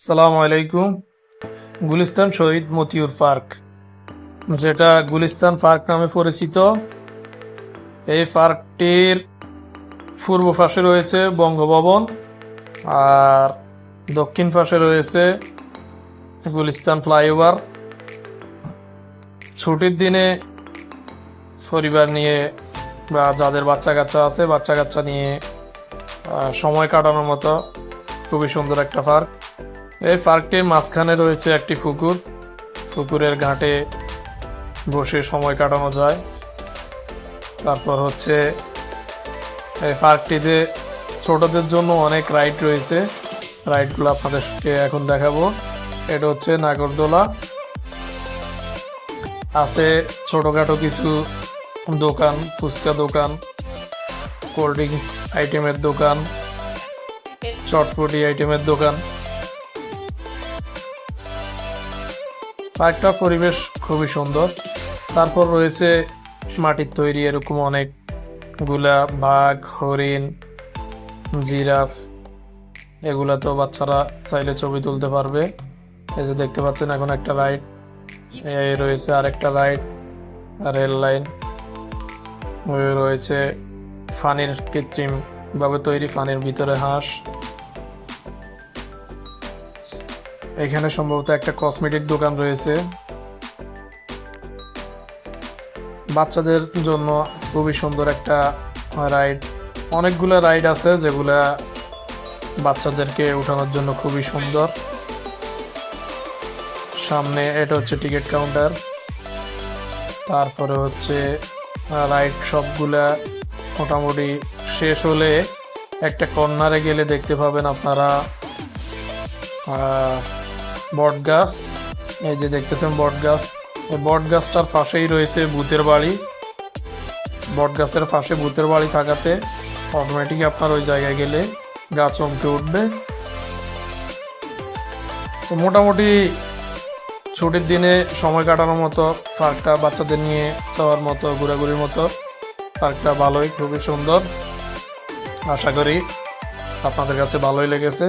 আসসালামু আলাইকুম। গুলিস্তান শহীদ মতিউর পার্ক, যেটা গুলিস্তান পার্ক নামে পরিচিত, এই পার্কটির পূর্ব পাশে রয়েছে বঙ্গভবন আর দক্ষিণ পাশে রয়েছে গুলিস্তান ফ্লাইওভার। ছুটির দিনে পরিবার নিয়ে বা যাদের বাচ্চা কাচ্চা নিয়ে সময় কাটানোর মতো খুবই সুন্দর একটা পার্ক। এই পার্কটির মাঝখানে রয়েছে একটি পুকুরের ঘাটে বসে সময় কাটানো যায়। তারপর হচ্ছে এই পার্কটিতে ছোটদের জন্য অনেক রাইড রয়েছে, রাইডগুলো আপনাদেরকে এখন দেখাবো। এটা হচ্ছে নাগরদোলা, আছে ছোটখাটো কিছু দোকান, ফুচকা দোকান, কোল্ড ড্রিঙ্কস আইটেমের দোকান, চটপটি আইটেমের দোকান। পার্কটার পরিবেশ খুবই সুন্দর। তারপর রয়েছে মাটির তৈরি এরকম অনেকগুলা বাঘ, হরিণ, জিরাফ, এগুলা তো বাচ্চারা চাইলে ছবি তুলতে পারবে। এই যে দেখতে পাচ্ছেন এখন একটা রাইড, এই রয়েছে আরেকটা রাইড, রেল লাইন রয়েছে, ফানির কৃত্রিম ভাবে তৈরি ফানির ভিতরে হাঁস। এখানে সম্ভবত একটা কসমেটিক দোকান রয়েছে। বাচ্চাদের জন্য খুবই সুন্দর একটা রাইড, অনেকগুলো রাইড আছে যেগুলা বাচ্চাদেরকে উঠানোর জন্য খুবই সুন্দর। সামনে এটা হচ্ছে টিকিট কাউন্টার। তারপরে হচ্ছে রাইড সবগুলা মোটামুটি শেষ হলে একটা কর্নারে গেলে দেখতে পাবেন আপনারা বট গাছ। এই যে দেখতেছেন বট গাছ, এই বট গাছটার পাশেই রয়েছে ভূতের বাড়ি। বট গাছের পাশে ভূতের বাড়ি থাকাতে অটোমেটিক আপনার ওই জায়গায় গেলে গা চমকে উঠবে। তো মোটামুটি ছুটির দিনে সময় কাটানোর মতো পার্কটা, বাচ্চাদের নিয়ে যাওয়ার মতো, ঘোরাঘুরির মতো পার্কটা ভালোই, খুবই সুন্দর। আশা করি আপনাদের কাছে ভালোই লেগেছে।